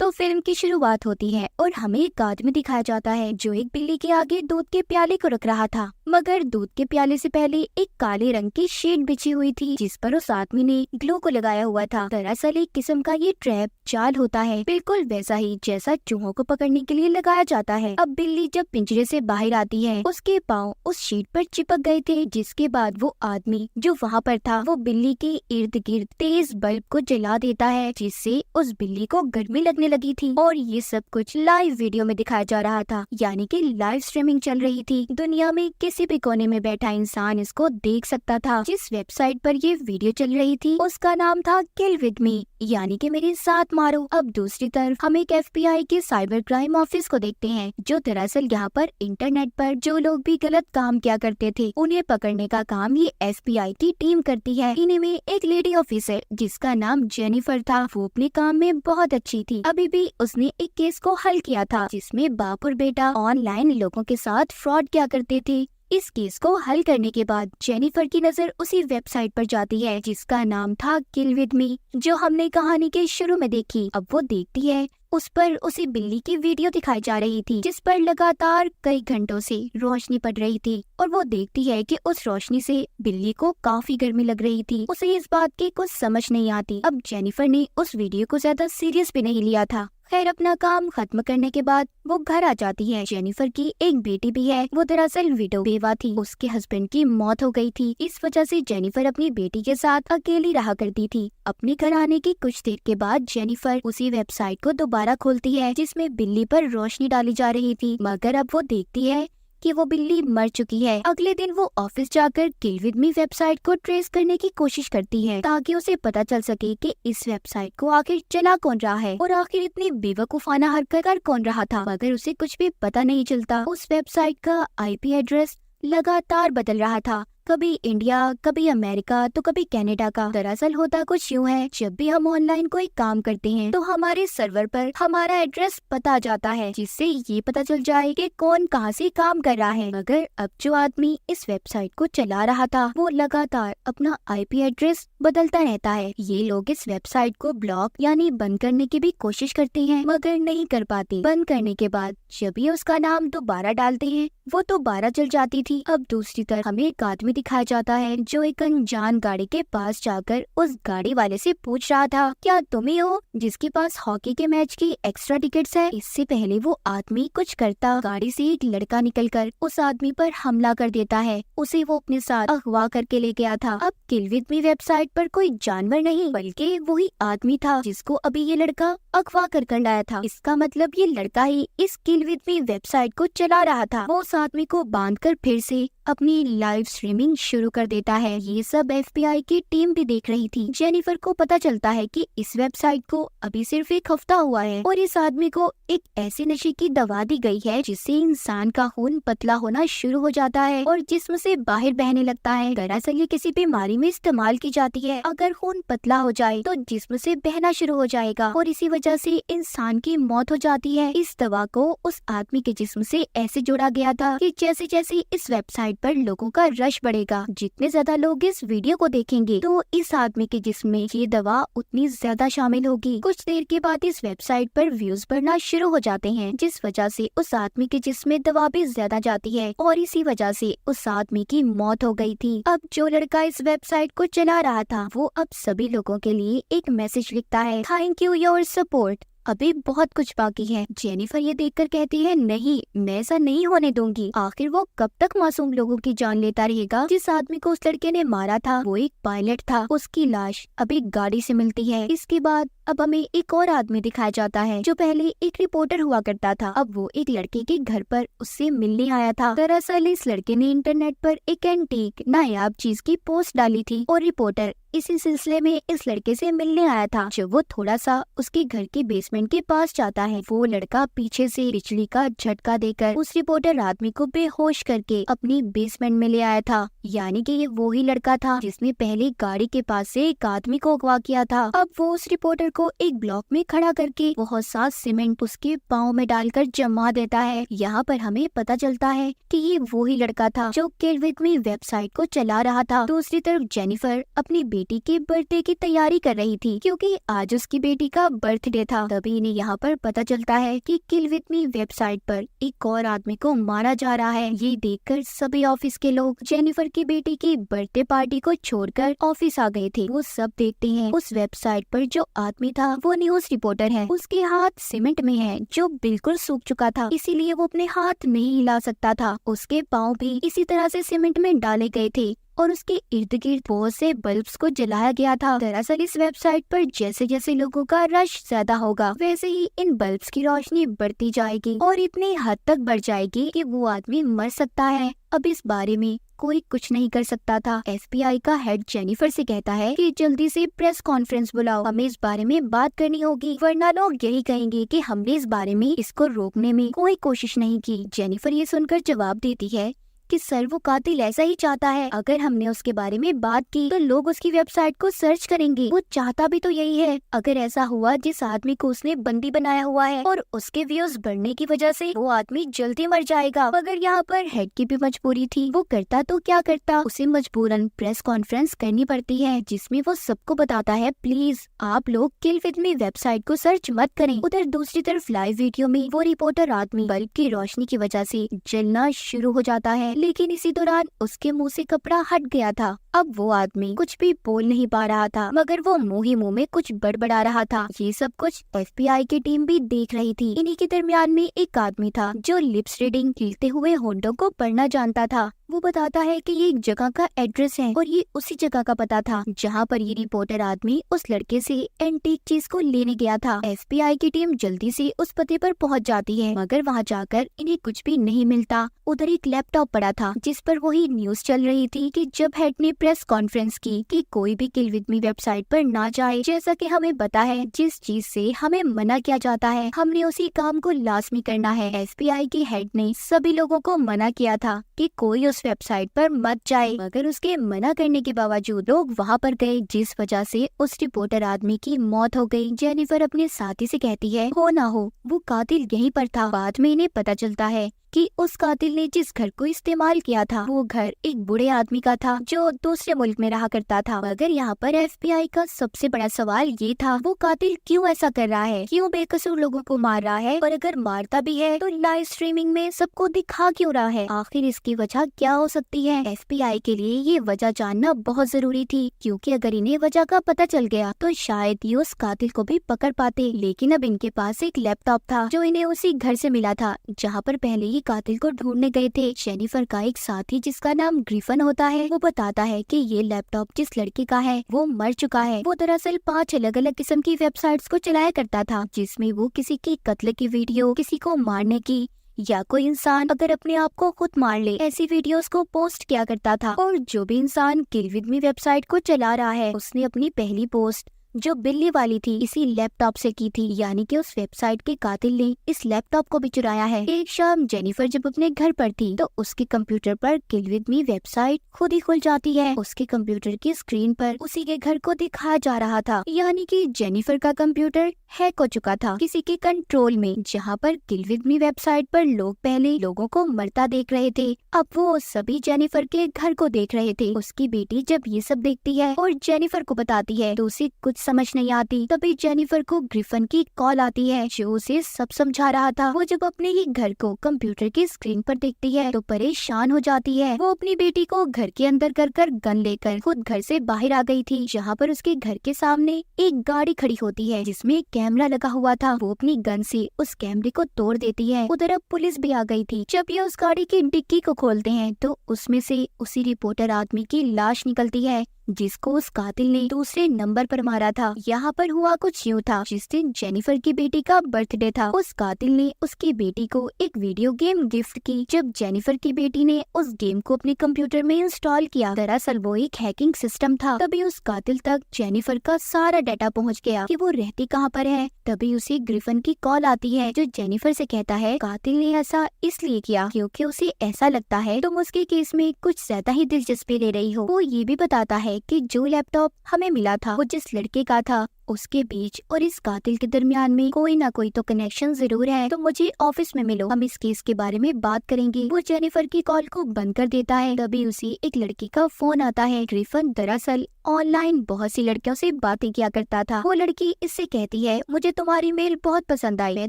तो फिल्म की शुरुआत होती है और हमें एक आदमी दिखाया जाता है जो एक बिल्ली के आगे दूध के प्याले को रख रहा था, मगर दूध के प्याले से पहले एक काले रंग की शीट बिछी हुई थी जिस पर उस आदमी ने ग्लू को लगाया हुआ था। दरअसल एक किस्म का ये ट्रैप जाल होता है, बिल्कुल वैसा ही जैसा चूहों को पकड़ने के लिए लगाया जाता है। अब बिल्ली जब पिंजरे से बाहर आती है, उसके पाँव उस शीट पर चिपक गए थे, जिसके बाद वो आदमी जो वहाँ पर था वो बिल्ली के इर्द गिर्द तेज बल्ब को जला देता है, जिससे उस बिल्ली को गर्मी लगने लगी थी। और ये सब कुछ लाइव वीडियो में दिखाया जा रहा था, यानी कि लाइव स्ट्रीमिंग चल रही थी। दुनिया में किसी भी कोने में बैठा इंसान इसको देख सकता था। जिस वेबसाइट पर ये वीडियो चल रही थी उसका नाम था किल विद मी, यानी कि मेरे साथ मारो। अब दूसरी तरफ हम एक FBI के साइबर क्राइम ऑफिस को देखते हैं, जो दरअसल यहाँ पर इंटरनेट पर जो लोग भी गलत काम किया करते थे उन्हें पकड़ने का काम ये FBI की टीम करती है। इन्हीं में एक लेडी ऑफिसर जिसका नाम जेनिफर था, वो अपने काम में बहुत अच्छी थी। अभी भी उसने एक केस को हल किया था जिसमें बाप और बेटा ऑनलाइन लोगों के साथ फ्रॉड किया करते थे। इस केस को हल करने के बाद जेनिफर की नजर उसी वेबसाइट पर जाती है जिसका नाम था किल विद मी, जो हमने कहानी के शुरू में देखी। अब वो देखती है उस पर उसी बिल्ली की वीडियो दिखाई जा रही थी जिस पर लगातार कई घंटों से रोशनी पड़ रही थी, और वो देखती है कि उस रोशनी से बिल्ली को काफी गर्मी लग रही थी। उसे इस बात की कुछ समझ नहीं आती। अब जेनिफर ने उस वीडियो को ज्यादा सीरियस भी नहीं लिया था। खैर, अपना काम खत्म करने के बाद वो घर आ जाती है। जेनिफर की एक बेटी भी है, वो दरअसल विडो बेवा थी, उसके हस्बैंड की मौत हो गई थी। इस वजह से जेनिफर अपनी बेटी के साथ अकेली रहा करती थी। अपने घर आने की कुछ देर के बाद जेनिफर उसी वेबसाइट को दोबारा खोलती है जिसमें बिल्ली पर रोशनी डाली जा रही थी, मगर अब वो देखती है कि वो बिल्ली मर चुकी है। अगले दिन वो ऑफिस जाकर किल विद मी वेबसाइट को ट्रेस करने की कोशिश करती है ताकि उसे पता चल सके कि इस वेबसाइट को आखिर चला कौन रहा है और आखिर इतनी बेवकूफाना हरकत कर कौन रहा था, मगर उसे कुछ भी पता नहीं चलता। उस वेबसाइट का IP एड्रेस लगातार बदल रहा था, कभी इंडिया, कभी अमेरिका, तो कभी कनाडा का। दरअसल होता कुछ यूँ है, जब भी हम ऑनलाइन कोई काम करते हैं तो हमारे सर्वर पर हमारा एड्रेस पता जाता है, जिससे ये पता चल जाए कि कौन कहाँ से काम कर रहा है। मगर अब जो आदमी इस वेबसाइट को चला रहा था वो लगातार अपना IP एड्रेस बदलता रहता है। ये लोग इस वेबसाइट को ब्लॉक यानी बंद करने की भी कोशिश करते हैं, मगर नहीं कर पाते। बंद करने के बाद जब ये उसका नाम दोबारा डालते हैं वो दोबारा चल जाती थी। अब दूसरी तरफ हमें एक आदमी दिखाया जाता है जो एक अनजान गाड़ी के पास जाकर उस गाड़ी वाले से पूछ रहा था, क्या तुम ही हो जिसके पास हॉकी के मैच की एक्स्ट्रा टिकट्स है? इससे पहले वो आदमी कुछ करता, गाड़ी से एक लड़का निकलकर उस आदमी पर हमला कर देता है। उसे वो अपने साथ अगवा करके ले गया था। अब किल विद मी वेबसाइट पर कोई जानवर नहीं बल्कि वही आदमी था जिसको अभी ये लड़का अगवा कर लाया था। इसका मतलब ये लड़का ही इस किल विद मी वेबसाइट को चला रहा था। वो उस आदमी को बांधकर फिर से अपनी लाइव स्ट्रीमिंग शुरू कर देता है। ये सब FBI की टीम भी देख रही थी। जेनिफर को पता चलता है कि इस वेबसाइट को अभी सिर्फ एक हफ्ता हुआ है और इस आदमी को एक ऐसे नशे की दवा दी गई है जिससे इंसान का खून पतला होना शुरू हो जाता है और जिस्म से बाहर बहने लगता है। दरअसल ये किसी बीमारी में इस्तेमाल की जाती है। अगर खून पतला हो जाए तो जिस्म से बहना शुरू हो जाएगा और इसी वजह से इंसान की मौत हो जाती है। इस दवा को उस आदमी के जिस्म से ऐसे जोड़ा गया था कि जैसे जैसे इस वेबसाइट पर लोगों का रश बढ़ेगा, जितने ज्यादा लोग इस वीडियो को देखेंगे तो इस आदमी के जिस्म में ये दवा उतनी ज्यादा शामिल होगी। कुछ देर के बाद इस वेबसाइट पर व्यूज बढ़ना शुरू हो जाते हैं, जिस वजह से उस आदमी के जिस्म में दवा भी ज्यादा जाती है और इसी वजह से उस आदमी की मौत हो गई थी। अब जो लड़का इस वेबसाइट को चला रहा था वो अब सभी लोगों के लिए एक मैसेज लिखता है, थैंक यू योर सपोर्ट, अभी बहुत कुछ बाकी है। जेनिफर ये देखकर कहती है, नहीं, मैं ऐसा नहीं होने दूंगी। आखिर वो कब तक मासूम लोगों की जान लेता रहेगा? जिस आदमी को उस लड़के ने मारा था वो एक पायलट था। उसकी लाश अभी गाड़ी से मिलती है। इसके बाद अब हमें एक और आदमी दिखाया जाता है जो पहले एक रिपोर्टर हुआ करता था। अब वो एक लड़के के घर पर उससे मिलने आया था। दरअसल इस लड़के ने इंटरनेट पर एक एंटीक नायाब चीज की पोस्ट डाली थी और रिपोर्टर इसी सिलसिले में इस लड़के से मिलने आया था। जब वो थोड़ा सा उसके घर के बेसमेंट के पास जाता है, वो लड़का पीछे से बिजली का झटका देकर उस रिपोर्टर आदमी को बेहोश करके अपनी बेसमेंट में ले आया था। यानी कि ये वो ही लड़का था जिसने पहले गाड़ी के पास से एक आदमी को अगवा किया था। अब वो उस रिपोर्टर को एक ब्लॉक में खड़ा करके बहुत सा सीमेंट उसके पाँव में डालकर जमा देता है। यहाँ पर हमें पता चलता है कि ये वो ही लड़का था जो किल विद मी वेबसाइट को चला रहा था। दूसरी तरफ जेनिफर अपनी बेटी के बर्थडे की तैयारी कर रही थी क्योंकि आज उसकी बेटी का बर्थडे था। तभी तभी इन्हें यहाँ पर पता चलता है कि किल विद मी वेबसाइट पर एक और आदमी को मारा जा रहा है। ये देखकर सभी ऑफिस के लोग जेनिफर की बेटी की बर्थडे पार्टी को छोड़कर ऑफिस आ गए थे। वो सब देखते हैं उस वेबसाइट पर जो आदमी था वो न्यूज रिपोर्टर है। उसके हाथ सीमेंट में है जो बिल्कुल सूख चुका था, इसीलिए वो अपने हाथ नहीं हिला सकता था। उसके पाँव भी इसी तरह से सीमेंट में डाले गए थे और उसके इर्द गिर्द बहुत से बल्ब्स को जलाया गया था। दरअसल इस वेबसाइट पर जैसे जैसे लोगों का रश ज्यादा होगा वैसे ही इन बल्ब्स की रोशनी बढ़ती जाएगी और इतनी हद तक बढ़ जाएगी कि वो आदमी मर सकता है। अब इस बारे में कोई कुछ नहीं कर सकता था। FBI का हेड जेनिफर से कहता है कि जल्दी से प्रेस कॉन्फ्रेंस बुलाओ, हमें इस बारे में बात करनी होगी, वरना लोग यही कहेंगे कि हमने इस बारे में इसको रोकने में कोई कोशिश नहीं की। जेनिफर ये सुनकर जवाब देती है कि सर वो कातिल ऐसा ही चाहता है, अगर हमने उसके बारे में बात की तो लोग उसकी वेबसाइट को सर्च करेंगे। वो चाहता भी तो यही है। अगर ऐसा हुआ जिस आदमी को उसने बंदी बनाया हुआ है और उसके व्यूज बढ़ने की वजह से वो आदमी जल्दी मर जाएगा। अगर यहाँ पर हेड की भी मजबूरी थी, वो करता तो क्या करता, उसे मजबूरन प्रेस कॉन्फ्रेंस करनी पड़ती है जिसमें वो सबको बताता है प्लीज आप लोग किल विद मी वेबसाइट को सर्च मत करें। उधर दूसरी तरफ लाइव वीडियो में वो रिपोर्टर आदमी बल्ब की रोशनी की वजह से जलना शुरू हो जाता है, लेकिन इसी दौरान उसके मुंह से कपड़ा हट गया था। अब वो आदमी कुछ भी बोल नहीं पा रहा था, मगर वो मुंह ही मुंह में कुछ बड़बड़ा रहा था। ये सब कुछ FBI की टीम भी देख रही थी। इन्हीं के दरमियान में एक आदमी था जो लिप्स रीडिंग हिलते हुए होंठों को पढ़ना जानता था। वो बताता है कि ये एक जगह का एड्रेस है और ये उसी जगह का पता था जहाँ पर ये रिपोर्टर आदमी उस लड़के से एंटीक चीज को लेने गया था। FBI की टीम जल्दी से उस पते पर पहुँच जाती है, मगर वहाँ जाकर इन्हें कुछ भी नहीं मिलता। उधर एक लैपटॉप पड़ा था जिस पर वही न्यूज चल रही थी कि जब हेड ने प्रेस कॉन्फ्रेंस की कि कोई भी किल विद मी वेबसाइट पर ना जाए। जैसा कि हमें पता है जिस चीज से हमें मना किया जाता है हमने उसी काम को लाजमी करना है। FBI की हेड ने सभी लोगों को मना किया था कि कोई उस वेबसाइट पर मत जाए, मगर उसके मना करने के बावजूद लोग वहाँ पर गए, जिस वजह से उस रिपोर्टर आदमी की मौत हो गई। जेनिफर अपने साथी से कहती है हो ना हो वो कातिल यहीं पर था। बाद में इन्हें पता चलता है कि उस कातिल ने जिस घर को इस्तेमाल किया था वो घर एक बूढ़े आदमी का था जो दूसरे मुल्क में रहा करता था। मगर यहाँ पर FBI का सबसे बड़ा सवाल ये था वो कातिल क्यों ऐसा कर रहा है, क्यों बेकसूर लोगों को मार रहा है, और अगर मारता भी है तो लाइव स्ट्रीमिंग में सबको दिखा क्यों रहा है। आखिर इसकी वजह क्या हो सकती है। FBI के लिए ये वजह जानना बहुत जरूरी थी, क्योंकि अगर इन्हें वजह का पता चल गया तो शायद ये उस कातिल को भी पकड़ पाते। लेकिन अब इनके पास एक लैपटॉप था जो इन्हें उसी घर से मिला था जहाँ पर पहले ही कातिल को ढूंढने गए थे। जेनिफर का एक साथी जिसका नाम ग्रिफन होता है वो बताता है कि ये लैपटॉप जिस लड़के का है वो मर चुका है। वो दरअसल 5 अलग अलग किस्म की वेबसाइट्स को चलाया करता था जिसमें वो किसी की कत्ल की वीडियो, किसी को मारने की, या कोई इंसान अगर अपने आप को खुद मार ले ऐसी वीडियोस को पोस्ट किया करता था। और जो भी इंसान किल विद मी वेबसाइट को चला रहा है उसने अपनी पहली पोस्ट जो बिल्ली वाली थी इसी लैपटॉप से की थी, यानी कि उस वेबसाइट के कातिल ने इस लैपटॉप को भी चुराया है। एक शाम जेनिफर जब अपने घर पर थी तो उसके कंप्यूटर पर किल विद मी वेबसाइट खुद ही खुल जाती है। उसके कंप्यूटर की स्क्रीन पर उसी के घर को दिखाया जा रहा था, यानी कि जेनिफर का कंप्यूटर हैक हो चुका था किसी के कंट्रोल में, जहाँ पर किल विद मी वेबसाइट पर लोग पहले लोगों को मरता देख रहे थे। अब वो सभी जेनिफर के घर को देख रहे थे। उसकी बेटी जब ये सब देखती है और जेनिफर को बताती है तो उसे कुछ समझ नहीं आती। तभी जेनिफर को ग्रिफन की कॉल आती है जो उसे सब समझा रहा था। वो जब अपने ही घर को कंप्यूटर की स्क्रीन पर देखती है तो परेशान हो जाती है। वो अपनी बेटी को घर के अंदर कर गन लेकर खुद घर से बाहर आ गई थी, जहाँ पर उसके घर के सामने एक गाड़ी खड़ी होती है जिसमें कैमरा लगा हुआ था। वो अपनी गन से उस कैमरे को तोड़ देती है। उधर अब पुलिस भी आ गई थी। जब ये उस गाड़ी की डिक्की को खोलते हैं तो उसमें से उसी रिपोर्टर आदमी की लाश निकलती है जिसको उस कातिल ने दूसरे नंबर पर मारा था। यहाँ पर हुआ कुछ यूँ था, जिस दिन जेनिफर की बेटी का बर्थडे था उस कातिल ने उसकी बेटी को एक वीडियो गेम गिफ्ट की। जब जेनिफर की बेटी ने उस गेम को अपने कंप्यूटर में इंस्टॉल किया, दरअसल वो एक हैकिंग सिस्टम था। तभी उस कातिल तक जेनिफर का सारा डाटा पहुँच गया कि वो रहती कहाँ पर है। तभी उसे ग्रिफन की कॉल आती है जो जेनिफर से कहता है कातिल ने ऐसा इसलिए किया क्योंकि उसे ऐसा लगता है तुम उसके केस में कुछ ज्यादा ही दिलचस्पी ले रही हो। वो ये भी बताता है है कि जो लैपटॉप हमें मिला था वो जिस लड़के का था, उसके बीच और इस कातिल के दरमियान में कोई ना कोई तो कनेक्शन जरूर है। तो मुझे ऑफिस में मिलो, हम इस केस के बारे में बात करेंगे। वो जेनिफर की कॉल को बंद कर देता है। तभी उसे एक लड़की का फोन आता है। ग्रिफिन दरअसल ऑनलाइन बहुत सी लड़कियों से बातें किया करता था। वो लड़की इससे कहती है, मुझे तुम्हारी मेल बहुत पसंद आई, मैं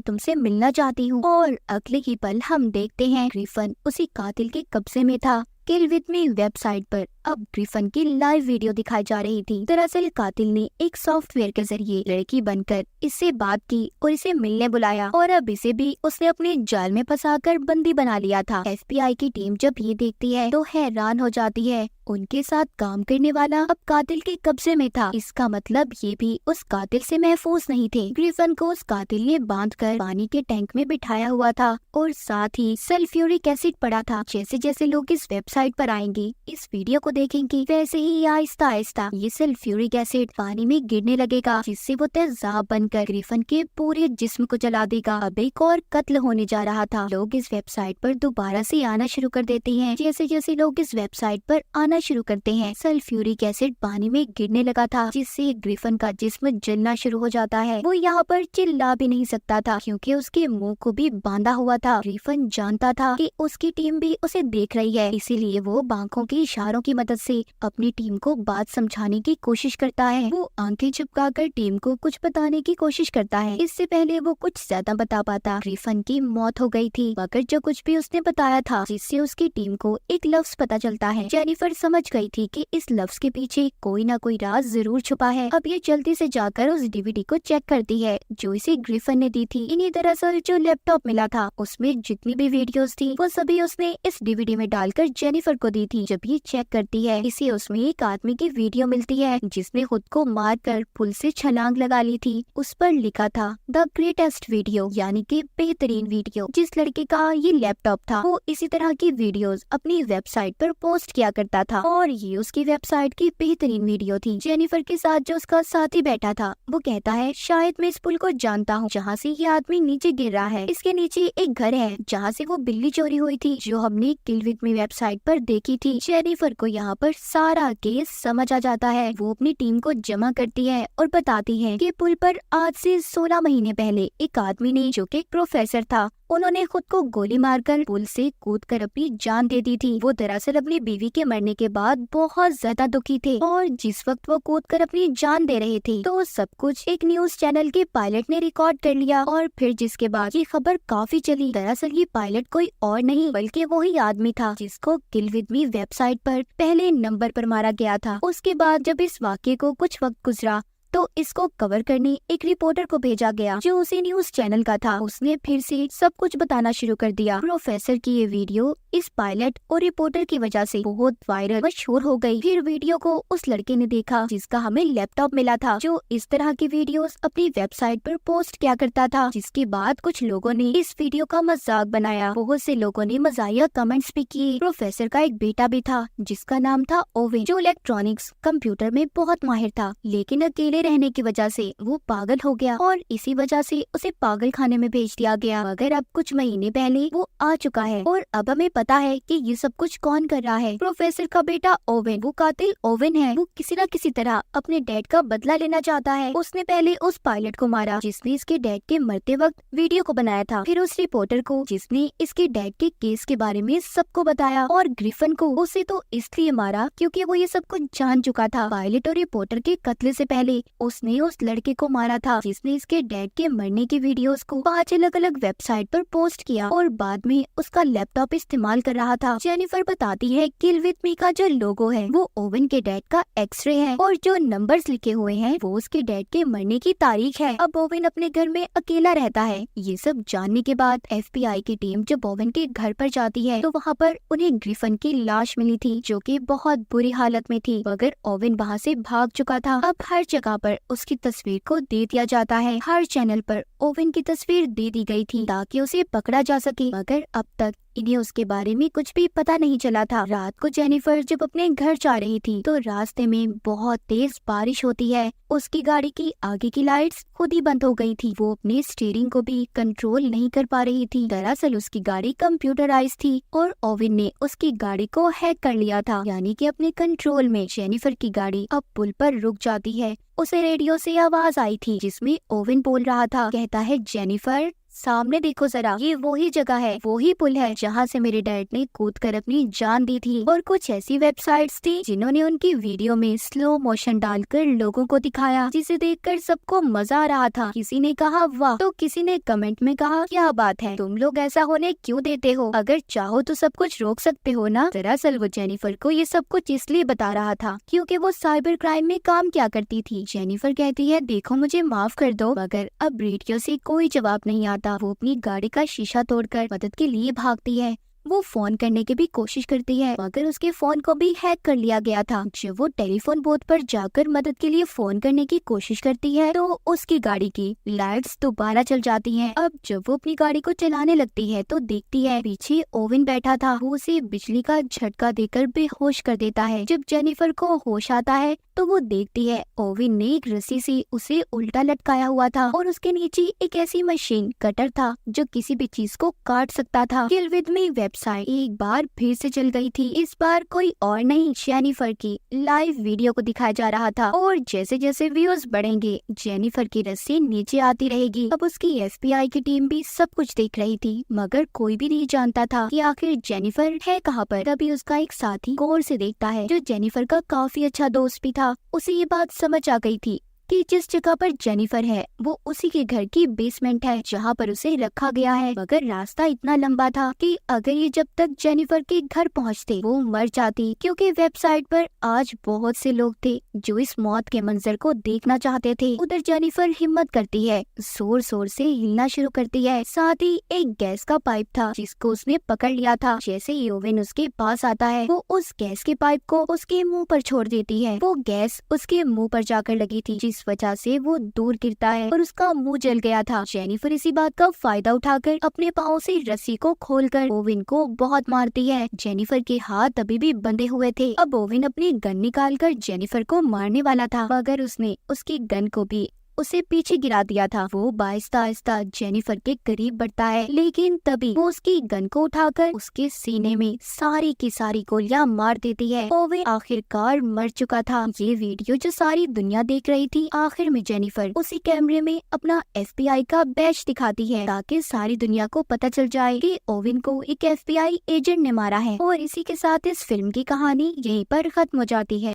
तुमसे मिलना चाहती हूँ। और अगले ही पल हम देखते हैं ग्रिफिन उसी कातिल के कब्जे में था। किल विद मी वेबसाइट पर अब ग्रिफिन की लाइव वीडियो दिखाई जा रही थी। दरअसल कातिल ने एक सॉफ्टवेयर के जरिए लड़की बनकर इससे बात की और इसे मिलने बुलाया, और अब इसे भी उसने अपने जाल में फंसाकर बंदी बना लिया था। FBI की टीम जब ये देखती है तो हैरान हो जाती है। उनके साथ काम करने वाला अब कातिल के कब्जे में था। इसका मतलब ये भी उस कातिल से महफूज नहीं थे। ग्रिफिन को उस कातिल ने बांधकर पानी के टैंक में बिठाया हुआ था और साथ ही सल्फ्यूरिक एसिड पड़ा था। जैसे जैसे लोग इस वेबसाइट पर आएंगे, इस वीडियो को देखेंगे, वैसे ही आहिस्ता आहिस्ता ये सल्फ्यूरिक एसिड पानी में गिरने लगेगा, जिससे वो तेजाब बनकर ग्रिफिन के पूरे जिस्म को जला देगा। अब एक और कत्ल होने जा रहा था। लोग इस वेबसाइट पर दोबारा से आना शुरू कर देते हैं। जैसे जैसे लोग इस वेबसाइट पर आना शुरू करते हैं, सल्फ्यूरिक एसिड पानी में गिरने लगा था, जिससे ग्रिफिन का जिस्म जलना शुरू हो जाता है। वो यहाँ पर चिल्ला भी नहीं सकता था क्योंकि उसके मुंह को भी बांधा हुआ था। ग्रिफिन जानता था कि उसकी टीम भी उसे देख रही है, इसीलिए वो आंखों के इशारों की मदद से अपनी टीम को बात समझाने की कोशिश करता है। वो आंखें चिपकाकर टीम को कुछ बताने की कोशिश करता है। इससे पहले वो कुछ ज्यादा बता पाता, ग्रिफिन की मौत हो गई थी, मगर जो कुछ भी उसने बताया था जिससे उसकी टीम को एक लफ्ज पता चलता है। जेनिफर समझ गई थी कि इस लफ्ज के पीछे कोई ना कोई राज जरूर छुपा है। अब ये जल्दी से जाकर उस DVD को चेक करती है जो इसे ग्रिफिन ने दी थी। इन्हें दरअसल जो लैपटॉप मिला था उसमें जितनी भी वीडियोस थी वो सभी उसने इस DVD में डालकर जेनिफर को दी थी। जब ये चेक करती है, इसे उसमें एक आदमी की वीडियो मिलती है जिसने खुद को मारकर पुल से छलांग लगा ली थी। उस पर लिखा था द ग्रेटेस्ट वीडियो, यानी कि बेहतरीन वीडियो। जिस लड़के का ये लैपटॉप था वो इसी तरह की वीडियोस अपनी वेबसाइट पर पोस्ट किया करता था और ये उसकी वेबसाइट की बेहतरीन वीडियो थी। जेनिफर के साथ जो उसका साथी बैठा था वो कहता है, शायद मैं इस पुल को जानता हूँ जहाँ से ये आदमी नीचे गिर रहा है। इसके नीचे एक घर है जहाँ से वो बिल्ली चोरी हुई थी जो हमने किल विद मी वेबसाइट पर देखी थी। जेनिफर को यहाँ पर सारा केस समझ आ जाता है। वो अपनी टीम को जमा करती है और बताती है कि पुल पर आज से 16 महीने पहले एक आदमी ने, जो कि एक प्रोफेसर था, उन्होंने खुद को गोली मारकर पुल से कूदकर अपनी जान दे दी थी। वो दरअसल अपनी बीवी के मरने के बाद बहुत ज्यादा दुखी थे और जिस वक्त वो कूदकर अपनी जान दे रहे थे तो सब कुछ एक न्यूज चैनल के पायलट ने रिकॉर्ड कर लिया और फिर जिसके बाद ये खबर काफी चली। दरअसल ये पायलट कोई और नहीं बल्कि वही आदमी था जिसको किल विद मी वेबसाइट पर पहले नंबर पर मारा गया था। उसके बाद जब इस वाक्य को कुछ वक्त गुजरा तो इसको कवर करने एक रिपोर्टर को भेजा गया जो उसी न्यूज चैनल का था। उसने फिर से सब कुछ बताना शुरू कर दिया। प्रोफेसर की ये वीडियो इस पायलट और रिपोर्टर की वजह से बहुत वायरल मशहूर हो गई। फिर वीडियो को उस लड़के ने देखा जिसका हमें लैपटॉप मिला था, जो इस तरह की वीडियोस अपनी वेबसाइट पर पोस्ट किया करता था। जिसके बाद कुछ लोगों ने इस वीडियो का मजाक बनाया। बहुत से लोगों ने मजाकिया कमेंट्स भी किए। प्रोफेसर का एक बेटा भी था जिसका नाम था ओवेन, जो इलेक्ट्रॉनिक्स कंप्यूटर में बहुत माहिर था, लेकिन अकेले रहने की वजह से वो पागल हो गया और इसी वजह से उसे पागल खाने में भेज दिया गया। मगर अब कुछ महीने पहले वो आ चुका है और अब हमें पता है कि ये सब कुछ कौन कर रहा है। प्रोफेसर का बेटा ओवेन, वो कातिल ओवेन है। वो किसी न किसी तरह अपने डैड का बदला लेना चाहता है। उसने पहले उस पायलट को मारा जिसने इसके डैड के मरते वक्त वीडियो को बनाया था, फिर उस रिपोर्टर को जिसने इसके डैड के केस के बारे में सबको बताया, और ग्रिफिन को उसे तो इसलिए मारा क्योंकि वो ये सब कुछ जान चुका था। पायलट और रिपोर्टर के कत्ल से पहले उसने उस लड़के को मारा था जिसने इसके डैड के मरने की वीडियोस को 5 अलग अलग वेबसाइट पर पोस्ट किया और बाद में उसका लैपटॉप इस्तेमाल कर रहा था। जेनिफर बताती है किल विद मी का जो लोगो है वो ओवेन के डैड का एक्सरे है और जो नंबर्स लिखे हुए हैं वो उसके डैड के मरने की तारीख है। अब ओवेन अपने घर में अकेला रहता है। ये सब जानने के बाद FBI की टीम जब ओवेन के घर पर जाती है तो वहाँ पर उन्हें ग्रिफिन की लाश मिली थी जो कि बहुत बुरी हालत में थी, मगर ओवेन वहाँ से भाग चुका था। अब हर जगह पर उसकी तस्वीर को दे दिया जाता है। हर चैनल पर ओवेन की तस्वीर दे दी गई थी ताकि उसे पकड़ा जा सके, मगर अब तक इन्हें उसके बारे में कुछ भी पता नहीं चला था। रात को जेनिफर जब अपने घर जा रही थी तो रास्ते में बहुत तेज बारिश होती है। उसकी गाड़ी की आगे की लाइट्स खुद ही बंद हो गई थी। वो अपने स्टीयरिंग को भी कंट्रोल नहीं कर पा रही थी। दरअसल उसकी गाड़ी कंप्यूटराइज थी और ओविन ने उसकी गाड़ी को हैक कर लिया था, यानी कि अपने कंट्रोल में। जेनिफर की गाड़ी अब पुल पर रुक जाती है। उसे रेडियो से आवाज आई थी जिसमें ओविन बोल रहा था, कहता है जेनिफर सामने देखो जरा, ये वही जगह है, वही पुल है जहाँ से मेरे डैड ने कूद कर अपनी जान दी थी। और कुछ ऐसी वेबसाइट्स थी जिन्होंने उनकी वीडियो में स्लो मोशन डालकर लोगों को दिखाया, जिसे देखकर सबको मजा आ रहा था। किसी ने कहा वाह, तो किसी ने कमेंट में कहा क्या बात है, तुम लोग ऐसा होने क्यों देते हो, अगर चाहो तो सब कुछ रोक सकते हो ना। दरअसल वो जेनिफर को ये सब कुछ इसलिए बता रहा था क्योंकि वो साइबर क्राइम में काम किया करती थी। जेनिफर कहती है देखो मुझे माफ कर दो, मगर अब रेडियो से कोई जवाब नहीं आता। वो अपनी गाड़ी का शीशा तोड़कर मदद के लिए भागती है। वो फोन करने की भी कोशिश करती है मगर उसके फोन को भी हैक कर लिया गया था। जब वो टेलीफोन बूथ पर जाकर मदद के लिए फोन करने की कोशिश करती है तो उसकी गाड़ी की लाइट्स दोबारा चल जाती हैं। अब जब वो अपनी गाड़ी को चलाने लगती है तो देखती है पीछे ओविन बैठा था। वो उसे बिजली का झटका देकर बेहोश कर देता है। जब जेनिफर को होश आता है तो वो देखती है ओविन ने एक रस्सी से उसे उल्टा लटकाया हुआ था और उसके नीचे एक ऐसी मशीन कटर था जो किसी भी चीज को काट सकता था। किल विद मी वेबसाइट एक बार फिर से चल गई थी। इस बार कोई और नहीं, जेनिफर की लाइव वीडियो को दिखाया जा रहा था और जैसे जैसे व्यूज बढ़ेंगे जेनिफर की रस्सी नीचे आती रहेगी। अब उसकी FBI की टीम भी सब कुछ देख रही थी मगर कोई भी नहीं जानता था कि आखिर जेनिफर है कहाँ पर। तभी उसका एक साथी गौर से देखता है जो जेनिफर का काफी अच्छा दोस्त भी था। उसे ये बात समझ आ गई थी कि जिस जगह पर जेनिफर है वो उसी के घर की बेसमेंट है जहाँ पर उसे रखा गया है। मगर रास्ता इतना लंबा था कि अगर ये जब तक जेनिफर के घर पहुँचते वो मर जाती, क्योंकि वेबसाइट पर आज बहुत से लोग थे जो इस मौत के मंजर को देखना चाहते थे। उधर जेनिफर हिम्मत करती है, जोर जोर से हिलना शुरू करती है। साथ ही एक गैस का पाइप था जिसको उसने पकड़ लिया था। जैसे ही ओविन उसके पास आता है वो उस गैस के पाइप को उसके मुंह पर छोड़ देती है। वो गैस उसके मुंह पर जाकर लगी थी जिस वजह से वो दूर गिरता है और उसका मुंह जल गया था। जेनिफर इसी बात का फायदा उठाकर अपने पाँव से रस्सी को खोलकर ओविन को बहुत मारती है। जेनिफर के हाथ अभी भी बंधे हुए थे। अब ओविन अपनी गन निकालकर जेनिफर को मारने वाला था मगर उसने उसकी गन को भी उसे पीछे गिरा दिया था। वो आहिस्ता आहिस्ता जेनिफर के करीब बढ़ता है लेकिन तभी वो उसकी गन को उठाकर उसके सीने में सारी की सारी गोलियां मार देती है। ओविन आखिरकार मर चुका था। ये वीडियो जो सारी दुनिया देख रही थी, आखिर में जेनिफर उसी कैमरे में अपना FBI का बैज दिखाती है ताकि सारी दुनिया को पता चल जाए कि ओविन को एक FBI एजेंट ने मारा है। और इसी के साथ इस फिल्म की कहानी यहीं पर खत्म हो जाती है।